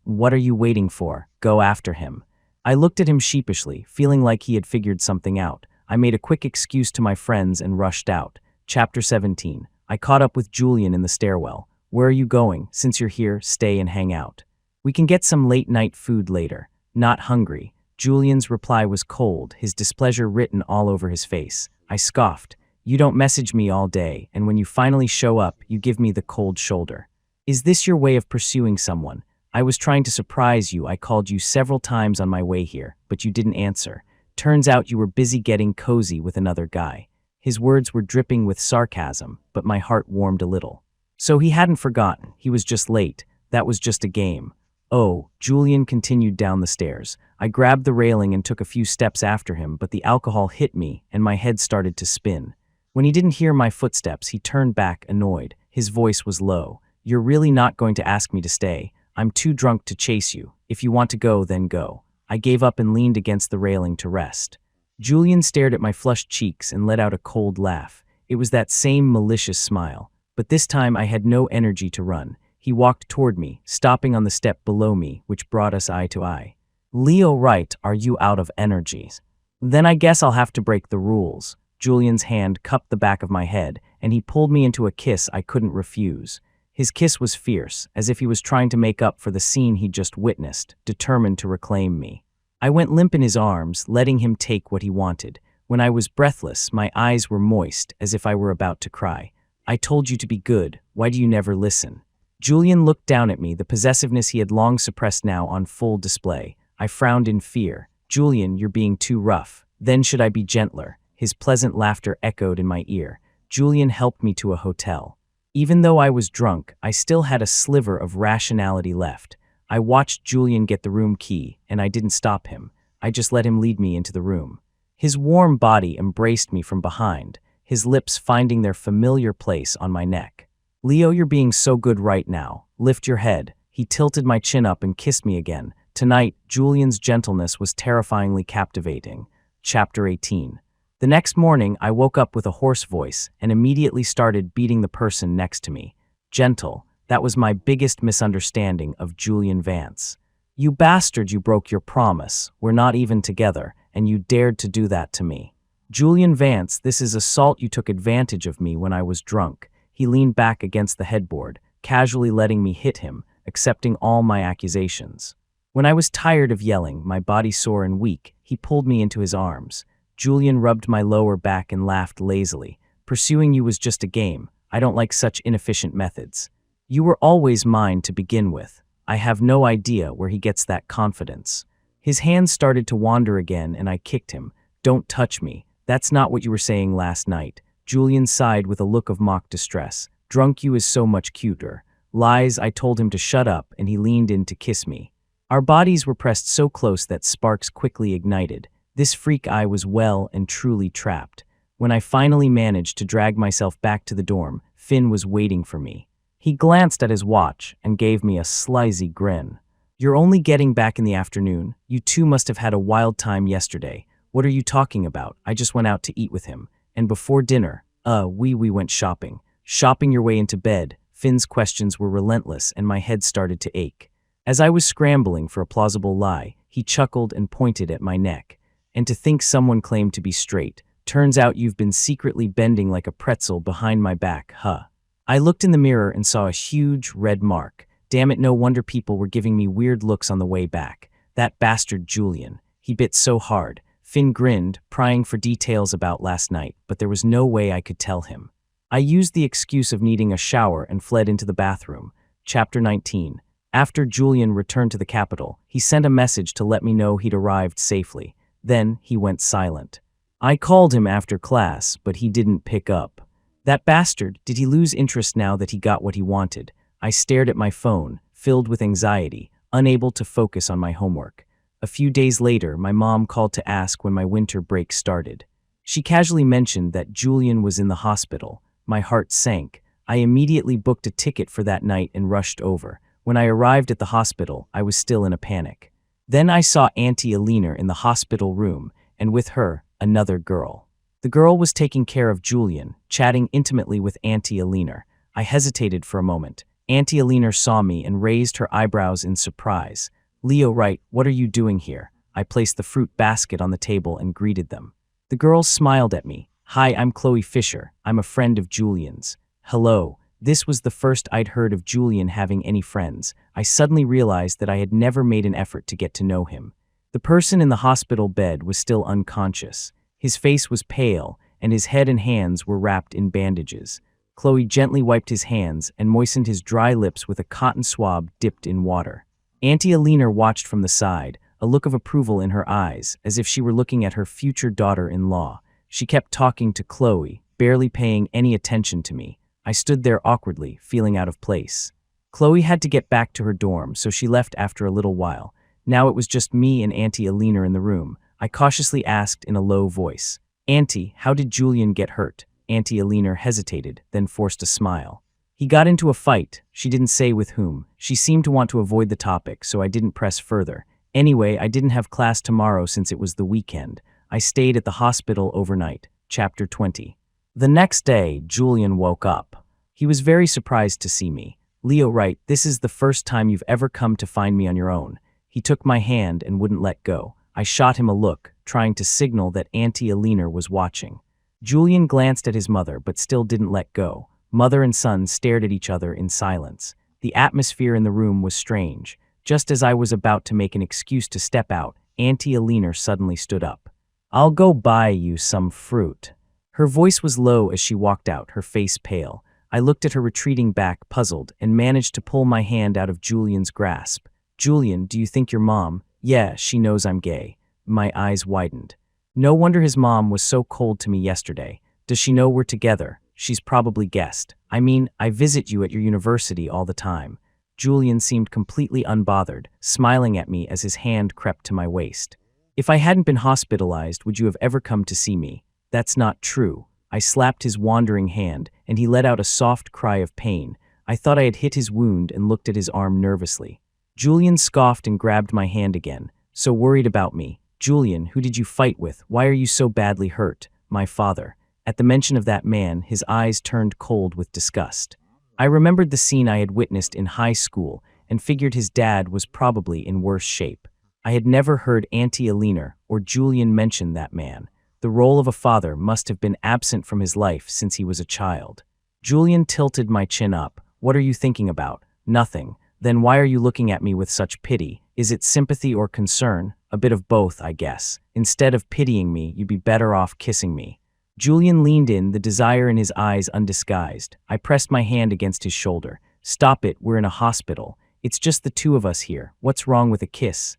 What are you waiting for? Go after him. I looked at him sheepishly, feeling like he had figured something out. I made a quick excuse to my friends and rushed out. Chapter 17. I caught up with Julian in the stairwell. Where are you going? Since you're here, stay and hang out. We can get some late-night food later. Not hungry. Julian's reply was cold, his displeasure written all over his face. I scoffed. You don't message me all day, and when you finally show up, you give me the cold shoulder. Is this your way of pursuing someone? I was trying to surprise you. I called you several times on my way here, but you didn't answer. Turns out you were busy getting cozy with another guy. His words were dripping with sarcasm, but my heart warmed a little. So he hadn't forgotten. He was just late. That was just a game. Oh, Julian continued down the stairs. I grabbed the railing and took a few steps after him, but the alcohol hit me and my head started to spin. When he didn't hear my footsteps, he turned back, annoyed. His voice was low. You're really not going to ask me to stay. I'm too drunk to chase you. If you want to go, then go. I gave up and leaned against the railing to rest. Julian stared at my flushed cheeks and let out a cold laugh. It was that same malicious smile. But this time I had no energy to run. He walked toward me, stopping on the step below me, which brought us eye to eye. Leo, right, are you out of energies? Then I guess I'll have to break the rules. Julian's hand cupped the back of my head, and he pulled me into a kiss I couldn't refuse. His kiss was fierce, as if he was trying to make up for the scene he'd just witnessed, determined to reclaim me. I went limp in his arms, letting him take what he wanted. When I was breathless, my eyes were moist, as if I were about to cry. I told you to be good. Why do you never listen? Julian looked down at me, the possessiveness he had long suppressed now on full display. I frowned in fear. Julian, you're being too rough. Then should I be gentler? His pleasant laughter echoed in my ear. Julian helped me to a hotel. Even though I was drunk, I still had a sliver of rationality left. I watched Julian get the room key, and I didn't stop him. I just let him lead me into the room. His warm body embraced me from behind, his lips finding their familiar place on my neck. "Leo, you're being so good right now. Lift your head." He tilted my chin up and kissed me again. Tonight, Julian's gentleness was terrifyingly captivating. Chapter 18. The next morning, I woke up with a hoarse voice and immediately started beating the person next to me. Gentle. That was my biggest misunderstanding of Julian Vance. "You bastard, you broke your promise. We're not even together, and you dared to do that to me." "Julian Vance, this is assault. You took advantage of me when I was drunk." He leaned back against the headboard, casually letting me hit him, accepting all my accusations. When I was tired of yelling, my body sore and weak, he pulled me into his arms. Julian rubbed my lower back and laughed lazily. "Pursuing you was just a game. I don't like such inefficient methods. You were always mine to begin with. I have no idea where he gets that confidence." His hands started to wander again and I kicked him. "Don't touch me. That's not what you were saying last night." Julian sighed with a look of mock distress. "Drunk you is so much cuter." Lies. I told him to shut up and he leaned in to kiss me. Our bodies were pressed so close that sparks quickly ignited. This freak I was well and truly trapped. When I finally managed to drag myself back to the dorm, Finn was waiting for me. He glanced at his watch and gave me a sleazy grin. "You're only getting back in the afternoon. You two must have had a wild time yesterday." "What are you talking about? I just went out to eat with him. And before dinner, we went shopping." "Shopping your way into bed?" Finn's questions were relentless and my head started to ache. As I was scrambling for a plausible lie, he chuckled and pointed at my neck. "And to think someone claimed to be straight. Turns out you've been secretly bending like a pretzel behind my back, huh?" I looked in the mirror and saw a huge red mark. Damn it, no wonder people were giving me weird looks on the way back. That bastard Julian. He bit so hard. Finn grinned, prying for details about last night, but there was no way I could tell him. I used the excuse of needing a shower and fled into the bathroom. Chapter 19. After Julian returned to the capital, he sent a message to let me know he'd arrived safely. Then he went silent. I called him after class, but he didn't pick up. That bastard, did he lose interest now that he got what he wanted? I stared at my phone, filled with anxiety, unable to focus on my homework. A few days later, my mom called to ask when my winter break started. She casually mentioned that Julian was in the hospital. My heart sank. I immediately booked a ticket for that night and rushed over. When I arrived at the hospital, I was still in a panic. Then I saw Auntie Alina in the hospital room, and with her, another girl. The girl was taking care of Julian, chatting intimately with Auntie Alina. I hesitated for a moment. Auntie Alina saw me and raised her eyebrows in surprise. "Leo Wright, what are you doing here?" I placed the fruit basket on the table and greeted them. The girls smiled at me. "Hi, I'm Chloe Fisher. I'm a friend of Julian's." "Hello." This was the first I'd heard of Julian having any friends. I suddenly realized that I had never made an effort to get to know him. The person in the hospital bed was still unconscious. His face was pale, and his head and hands were wrapped in bandages. Chloe gently wiped his hands and moistened his dry lips with a cotton swab dipped in water. Auntie Alina watched from the side, a look of approval in her eyes, as if she were looking at her future daughter-in-law. She kept talking to Chloe, barely paying any attention to me. I stood there awkwardly, feeling out of place. Chloe had to get back to her dorm, so she left after a little while. Now it was just me and Auntie Alina in the room. I cautiously asked in a low voice, "Auntie, how did Julian get hurt?" Auntie Alina hesitated, then forced a smile. "He got into a fight." She didn't say with whom. She seemed to want to avoid the topic, so I didn't press further. Anyway, I didn't have class tomorrow since it was the weekend. I stayed at the hospital overnight. Chapter 20. The next day, Julian woke up. He was very surprised to see me. "Leo Wright, this is the first time you've ever come to find me on your own." He took my hand and wouldn't let go. I shot him a look, trying to signal that Auntie Alina was watching. Julian glanced at his mother but still didn't let go. Mother and son stared at each other in silence. The atmosphere in the room was strange. Just as I was about to make an excuse to step out, Auntie Alina suddenly stood up. "I'll go buy you some fruit." Her voice was low as she walked out, her face pale. I looked at her retreating back, puzzled, and managed to pull my hand out of Julian's grasp. "Julian, do you think your mom—" "Yeah, she knows I'm gay." My eyes widened. No wonder his mom was so cold to me yesterday. Does she know we're together? She's probably guessed. I mean, I visit you at your university all the time. Julian seemed completely unbothered, smiling at me as his hand crept to my waist. If I hadn't been hospitalized, would you have ever come to see me? That's not true. I slapped his wandering hand, and he let out a soft cry of pain. I thought I had hit his wound and looked at his arm nervously. Julian scoffed and grabbed my hand again. So worried about me. Julian, who did you fight with? Why are you so badly hurt? My father. At the mention of that man, his eyes turned cold with disgust. I remembered the scene I had witnessed in high school and figured his dad was probably in worse shape. I had never heard Auntie Alina or Julian mention that man. The role of a father must have been absent from his life since he was a child. Julian tilted my chin up. What are you thinking about? Nothing. Then why are you looking at me with such pity? Is it sympathy or concern? A bit of both, I guess. Instead of pitying me, you'd be better off kissing me. Julian leaned in, the desire in his eyes undisguised. I pressed my hand against his shoulder. Stop it, we're in a hospital. It's just the two of us here. What's wrong with a kiss?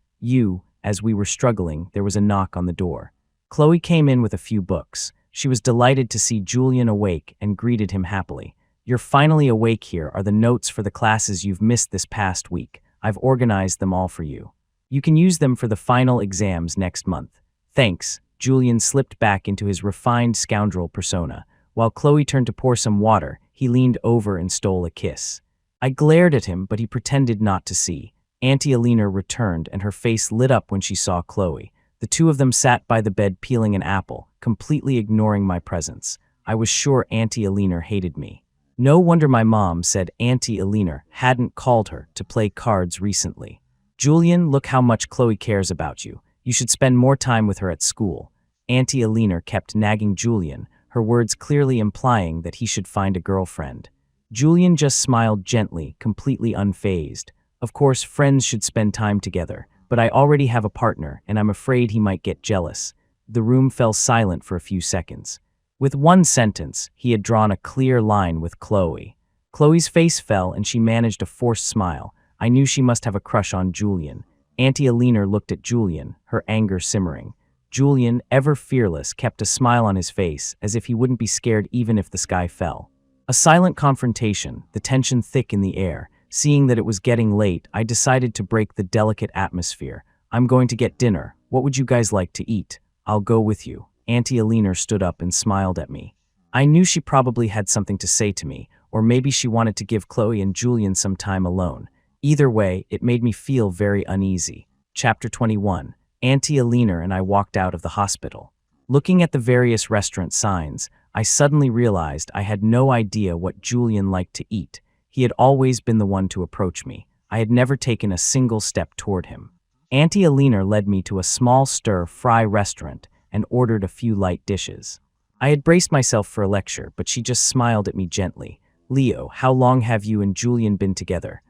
As we were struggling, there was a knock on the door. Chloe came in with a few books. She was delighted to see Julian awake and greeted him happily. You're finally awake. Here are the notes for the classes you've missed this past week. I've organized them all for you. You can use them for the final exams next month. Thanks. Julian slipped back into his refined scoundrel persona. While Chloe turned to pour some water, he leaned over and stole a kiss. I glared at him, but he pretended not to see. Auntie Alina returned, and her face lit up when she saw Chloe. The two of them sat by the bed peeling an apple, completely ignoring my presence. I was sure Auntie Alina hated me. No wonder my mom said Auntie Alina hadn't called her to play cards recently. Julian, look how much Chloe cares about you. You should spend more time with her at school. Auntie Alina kept nagging Julian, her words clearly implying that he should find a girlfriend. Julian just smiled gently, completely unfazed. Of course, friends should spend time together, but I already have a partner, and I'm afraid he might get jealous. The room fell silent for a few seconds. With one sentence, he had drawn a clear line with Chloe. Chloe's face fell, and she managed a forced smile. I knew she must have a crush on Julian. Auntie Alina looked at Julian, her anger simmering. Julian, ever fearless, kept a smile on his face, as if he wouldn't be scared even if the sky fell. A silent confrontation, the tension thick in the air. Seeing that it was getting late, I decided to break the delicate atmosphere. I'm going to get dinner. What would you guys like to eat? I'll go with you. Auntie Alina stood up and smiled at me. I knew she probably had something to say to me, or maybe she wanted to give Chloe and Julian some time alone. Either way, it made me feel very uneasy. Chapter 21. Auntie Alina and I walked out of the hospital. Looking at the various restaurant signs, I suddenly realized I had no idea what Julian liked to eat. He had always been the one to approach me. I had never taken a single step toward him. Auntie Alina led me to a small stir-fry restaurant and ordered a few light dishes. I had braced myself for a lecture, but she just smiled at me gently. Leo, how long have you and Julian been together?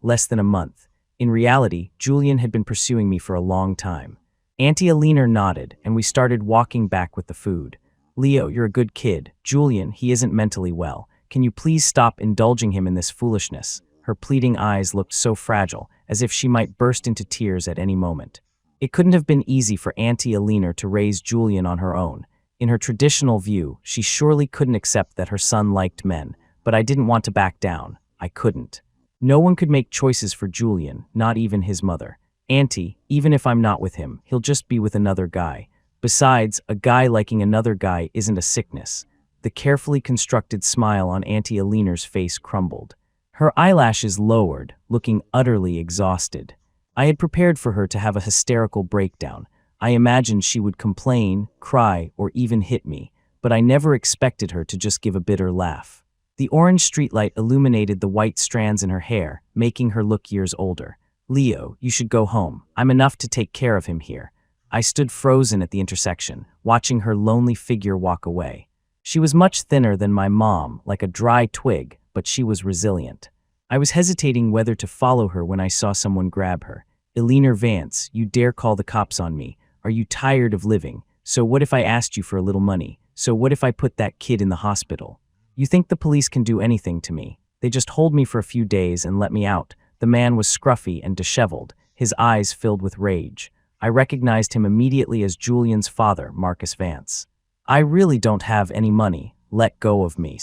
Less than a month. In reality, Julian had been pursuing me for a long time. Auntie Alina nodded, and we started walking back with the food. Leo, you're a good kid. Julian, he isn't mentally well. Can you please stop indulging him in this foolishness? Her pleading eyes looked so fragile, as if she might burst into tears at any moment. It couldn't have been easy for Auntie Alina to raise Julian on her own. In her traditional view, she surely couldn't accept that her son liked men, but I didn't want to back down. I couldn't. No one could make choices for Julian, not even his mother. Auntie, even if I'm not with him, he'll just be with another guy. Besides, a guy liking another guy isn't a sickness. The carefully constructed smile on Auntie Alina's face crumbled. Her eyelashes lowered, looking utterly exhausted. I had prepared for her to have a hysterical breakdown. I imagined she would complain, cry, or even hit me, but I never expected her to just give a bitter laugh. The orange streetlight illuminated the white strands in her hair, making her look years older. Leo, you should go home. I'm enough to take care of him here. I stood frozen at the intersection, watching her lonely figure walk away. She was much thinner than my mom, like a dry twig, but she was resilient. I was hesitating whether to follow her when I saw someone grab her. Eleanor Vance, you dare call the cops on me. Are you tired of living? So what if I asked you for a little money? So what if I put that kid in the hospital? You think the police can do anything to me? They just hold me for a few days and let me out. The man was scruffy and disheveled, his eyes filled with rage. I recognized him immediately as Julian's father, Marcus Vance. I really don't have any money. Let go of me.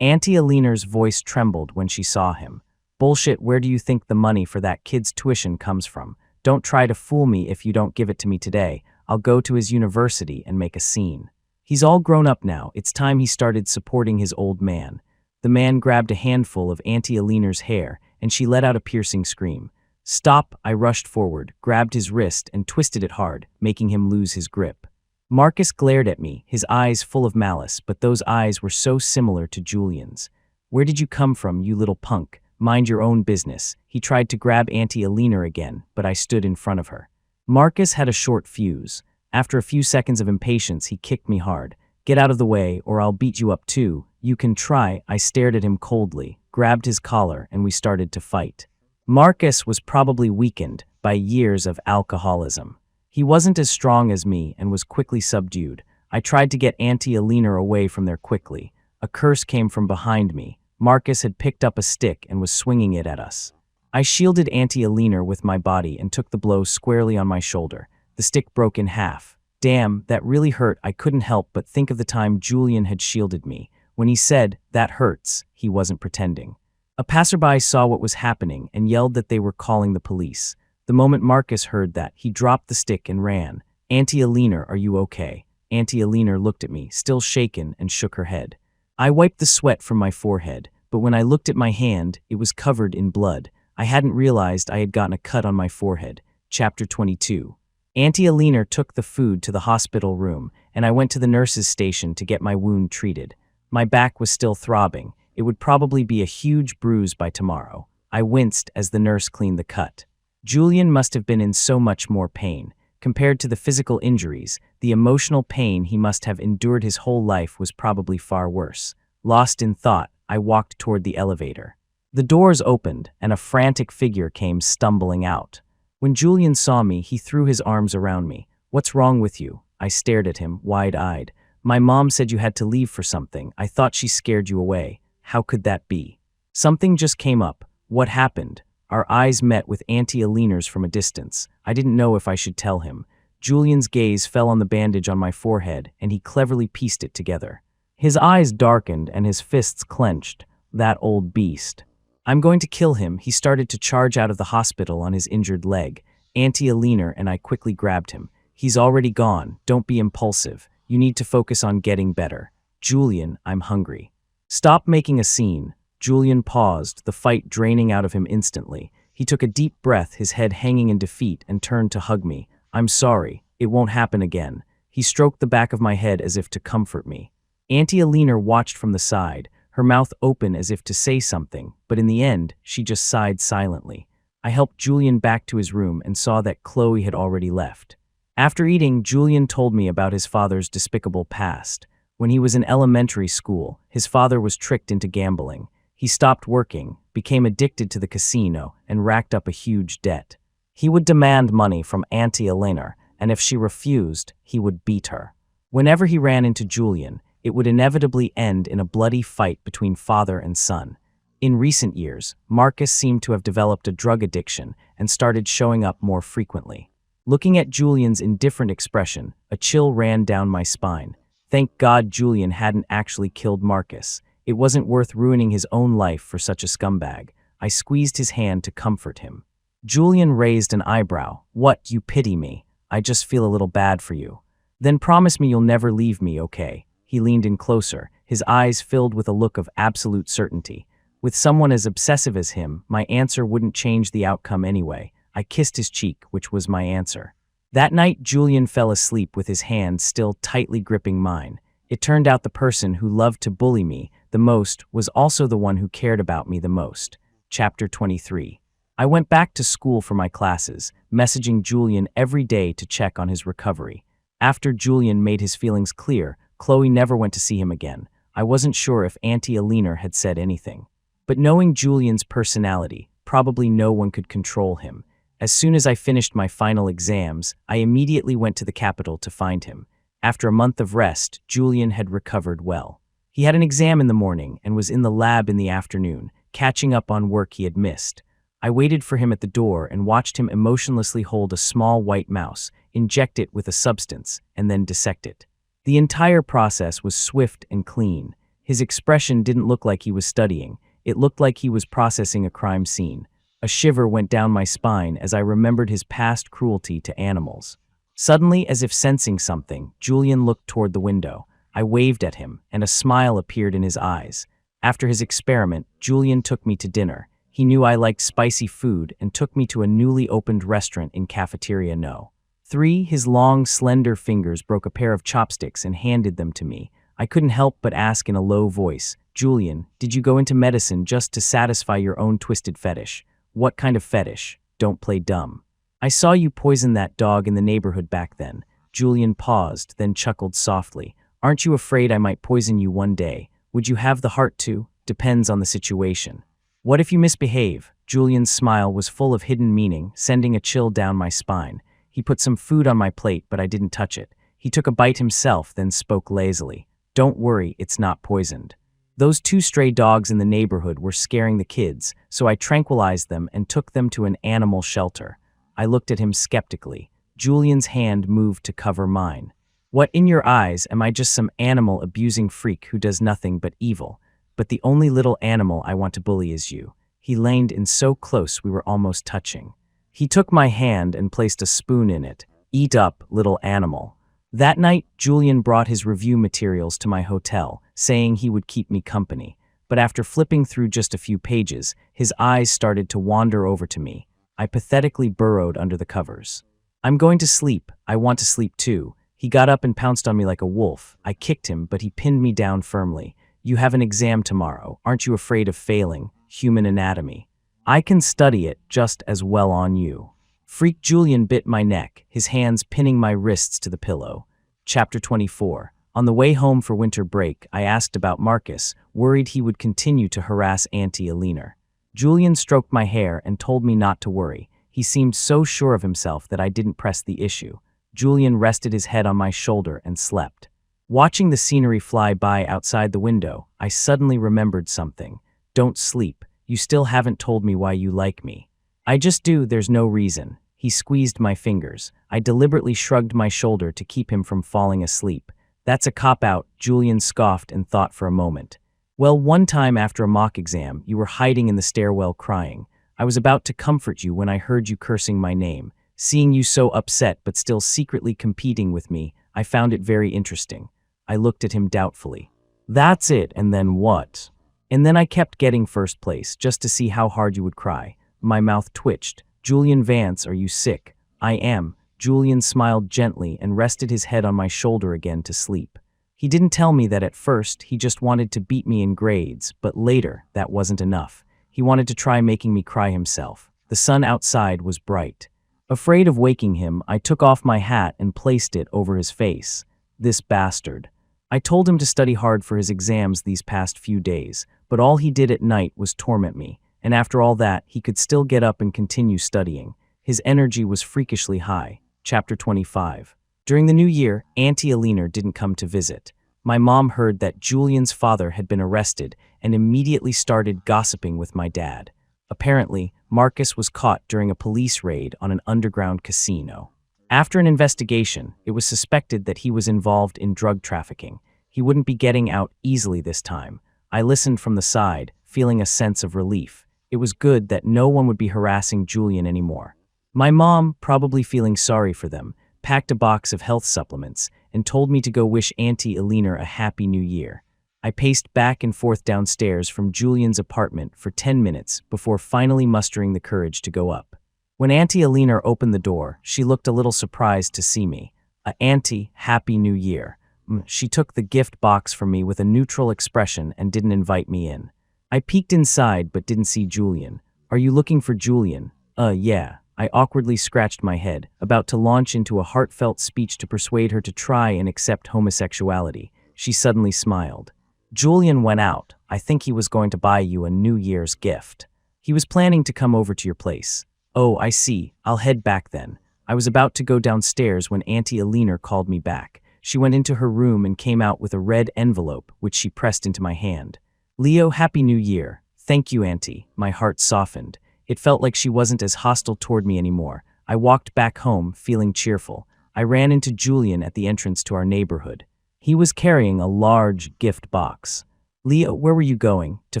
Auntie Alina's voice trembled when she saw him. Bullshit, where do you think the money for that kid's tuition comes from? Don't try to fool me if you don't give it to me today. I'll go to his university and make a scene. He's all grown up now. It's time he started supporting his old man. The man grabbed a handful of Auntie Alina's hair, and she let out a piercing scream. Stop! I rushed forward, grabbed his wrist, and twisted it hard, making him lose his grip. Marcus glared at me, his eyes full of malice, but those eyes were so similar to Julian's. Where did you come from, you little punk? Mind your own business. He tried to grab Auntie Alina again, but I stood in front of her. Marcus had a short fuse. After a few seconds of impatience, he kicked me hard. Get out of the way, or I'll beat you up too. You can try. I stared at him coldly, grabbed his collar, and we started to fight. Marcus was probably weakened by years of alcoholism. He wasn't as strong as me and was quickly subdued. I tried to get Auntie Alina away from there quickly. A curse came from behind me. Marcus had picked up a stick and was swinging it at us. I shielded Auntie Alina with my body and took the blow squarely on my shoulder. The stick broke in half. Damn, that really hurt. I couldn't help but think of the time Julian had shielded me. When he said, "That hurts," he wasn't pretending. A passerby saw what was happening and yelled that they were calling the police. The moment Marcus heard that, he dropped the stick and ran. Auntie Alina, are you okay? Auntie Alina looked at me, still shaken, and shook her head. I wiped the sweat from my forehead, but when I looked at my hand, it was covered in blood. I hadn't realized I had gotten a cut on my forehead. Chapter 22. Auntie Alina took the food to the hospital room, and I went to the nurse's station to get my wound treated. My back was still throbbing. It would probably be a huge bruise by tomorrow. I winced as the nurse cleaned the cut. Julian must have been in so much more pain. Compared to the physical injuries, the emotional pain he must have endured his whole life was probably far worse. Lost in thought, I walked toward the elevator. The doors opened, and a frantic figure came stumbling out. When Julian saw me, he threw his arms around me. What's wrong with you? I stared at him, wide-eyed. My mom said you had to leave for something. I thought she scared you away. How could that be? Something just came up. What happened? Our eyes met with Auntie Alina's from a distance. I didn't know if I should tell him. Julian's gaze fell on the bandage on my forehead, and he cleverly pieced it together. His eyes darkened and his fists clenched. That old beast. I'm going to kill him. He started to charge out of the hospital on his injured leg. Auntie Alina and I quickly grabbed him. He's already gone. Don't be impulsive. You need to focus on getting better. Julian, I'm hungry. Stop making a scene. Julian paused, the fight draining out of him instantly. He took a deep breath, his head hanging in defeat, and turned to hug me. I'm sorry. It won't happen again. He stroked the back of my head as if to comfort me. Auntie Alina watched from the side, her mouth open as if to say something, but in the end, she just sighed silently. I helped Julian back to his room and saw that Chloe had already left. After eating, Julian told me about his father's despicable past. When he was in elementary school, his father was tricked into gambling. He stopped working, became addicted to the casino, and racked up a huge debt. He would demand money from Auntie Alina, and if she refused, he would beat her. Whenever he ran into Julian, it would inevitably end in a bloody fight between father and son. In recent years, Marcus seemed to have developed a drug addiction and started showing up more frequently. Looking at Julian's indifferent expression, a chill ran down my spine. Thank God Julian hadn't actually killed Marcus. It wasn't worth ruining his own life for such a scumbag. I squeezed his hand to comfort him. Julian raised an eyebrow. What, you pity me? I just feel a little bad for you. Then promise me you'll never leave me, okay? He leaned in closer, his eyes filled with a look of absolute certainty. With someone as obsessive as him, my answer wouldn't change the outcome anyway. I kissed his cheek, which was my answer. That night, Julian fell asleep with his hand still tightly gripping mine. It turned out the person who loved to bully me the most was also the one who cared about me the most. Chapter 23. I went back to school for my classes, messaging Julian every day to check on his recovery. After Julian made his feelings clear, Chloe never went to see him again. I wasn't sure if Auntie Alina had said anything. But knowing Julian's personality, probably no one could control him. As soon as I finished my final exams, I immediately went to the capital to find him. After a month of rest, Julian had recovered well. He had an exam in the morning and was in the lab in the afternoon, catching up on work he had missed. I waited for him at the door and watched him emotionlessly hold a small white mouse, inject it with a substance, and then dissect it. The entire process was swift and clean. His expression didn't look like he was studying. It looked like he was processing a crime scene. A shiver went down my spine as I remembered his past cruelty to animals. Suddenly, as if sensing something, Julian looked toward the window. I waved at him, and a smile appeared in his eyes. After his experiment, Julian took me to dinner. He knew I liked spicy food and took me to a newly opened restaurant in Cafeteria No. 3. His long, slender fingers broke a pair of chopsticks and handed them to me. I couldn't help but ask in a low voice, "Julian, did you go into medicine just to satisfy your own twisted fetish?" "What kind of fetish? Don't play dumb." "I saw you poison that dog in the neighborhood back then." Julian paused, then chuckled softly. "Aren't you afraid I might poison you one day? Would you have the heart to? Depends on the situation." "What if you misbehave?" Julian's smile was full of hidden meaning, sending a chill down my spine. He put some food on my plate, but I didn't touch it. He took a bite himself, then spoke lazily. "Don't worry, it's not poisoned. Those 2 stray dogs in the neighborhood were scaring the kids, so I tranquilized them and took them to an animal shelter." I looked at him skeptically. Julian's hand moved to cover mine. "What, in your eyes, am I just some animal-abusing freak who does nothing but evil? But the only little animal I want to bully is you." He leaned in so close we were almost touching. He took my hand and placed a spoon in it. "Eat up, little animal." That night, Julian brought his review materials to my hotel, saying he would keep me company. But after flipping through just a few pages, his eyes started to wander over to me. I pathetically burrowed under the covers. "I'm going to sleep. I want to sleep too." He got up and pounced on me like a wolf. I kicked him, but he pinned me down firmly. "You have an exam tomorrow. Aren't you afraid of failing? Human anatomy. I can study it just as well on you." Freak Julian bit my neck, his hands pinning my wrists to the pillow. Chapter 24. On the way home for winter break, I asked about Marcus, worried he would continue to harass Auntie Alina. Julian stroked my hair and told me not to worry. He seemed so sure of himself that I didn't press the issue. Julian rested his head on my shoulder and slept. Watching the scenery fly by outside the window, I suddenly remembered something. "Don't sleep. You still haven't told me why you like me." "I just do, there's no reason." He squeezed my fingers. I deliberately shrugged my shoulder to keep him from falling asleep. "That's a cop-out," Julian scoffed and thought for a moment. "Well, one time after a mock exam, you were hiding in the stairwell crying. I was about to comfort you when I heard you cursing my name. Seeing you so upset but still secretly competing with me, I found it very interesting." I looked at him doubtfully. "That's it, and then what?" "And then I kept getting first place, just to see how hard you would cry." My mouth twitched. "Julian Vance, are you sick?" "I am." Julian smiled gently and rested his head on my shoulder again to sleep. He didn't tell me that at first he just wanted to beat me in grades, but later that wasn't enough. He wanted to try making me cry himself. The sun outside was bright. Afraid of waking him, I took off my hat and placed it over his face. This bastard. I told him to study hard for his exams these past few days, but all he did at night was torment me. And after all that, he could still get up and continue studying. His energy was freakishly high. Chapter 25. During the new year, Auntie Alina didn't come to visit. My mom heard that Julian's father had been arrested and immediately started gossiping with my dad. Apparently, Marcus was caught during a police raid on an underground casino. After an investigation, it was suspected that he was involved in drug trafficking. He wouldn't be getting out easily this time. I listened from the side, feeling a sense of relief. It was good that no one would be harassing Julian anymore. My mom, probably feeling sorry for them, packed a box of health supplements and told me to go wish Auntie Alina a happy new year. I paced back and forth downstairs from Julian's apartment for 10 minutes before finally mustering the courage to go up. When Auntie Alina opened the door, she looked a little surprised to see me. "Auntie, happy new year." She took the gift box from me with a neutral expression and didn't invite me in. I peeked inside but didn't see Julian. "Are you looking for Julian?" Yeah." I awkwardly scratched my head, about to launch into a heartfelt speech to persuade her to try and accept homosexuality. She suddenly smiled. "Julian went out. I think he was going to buy you a New Year's gift. He was planning to come over to your place." "Oh, I see. I'll head back then." I was about to go downstairs when Auntie Alina called me back. She went into her room and came out with a red envelope, which she pressed into my hand. "Leo, Happy New Year." "Thank you, Auntie." My heart softened. It felt like she wasn't as hostile toward me anymore. I walked back home, feeling cheerful. I ran into Julian at the entrance to our neighborhood. He was carrying a large gift box. "Leo, where were you going?" "To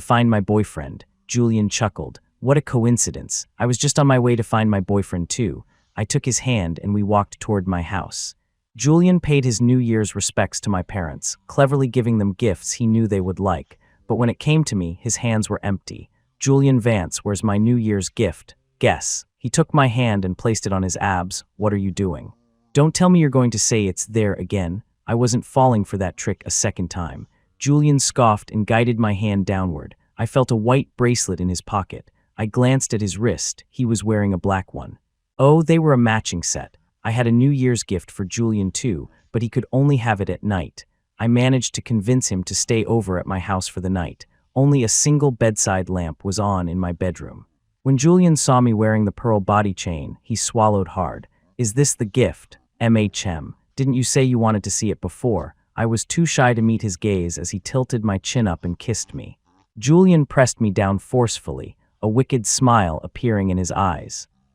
find my boyfriend." Julian chuckled. What a coincidence. I was just on my way to find my boyfriend too. I took his hand and we walked toward my house. Julian paid his New Year's respects to my parents, cleverly giving them gifts he knew they would like. But when it came to me, his hands were empty. Julian Vance, where's my New Year's gift? Guess. He took my hand and placed it on his abs. What are you doing? Don't tell me you're going to say it's there again. I wasn't falling for that trick a second time. Julian scoffed and guided my hand downward. I felt a white bracelet in his pocket. I glanced at his wrist. He was wearing a black one. Oh, they were a matching set. I had a New Year's gift for Julian too, but he could only have it at night. I managed to convince him to stay over at my house for the night. Only a single bedside lamp was on in my bedroom. When Julian saw me wearing the pearl body chain, he swallowed hard. Is this the gift? MHM. Didn't you say you wanted to see it before? I was too shy to meet his gaze as he tilted my chin up and kissed me. Julian pressed me down forcefully, a wicked smile appearing in his eyes.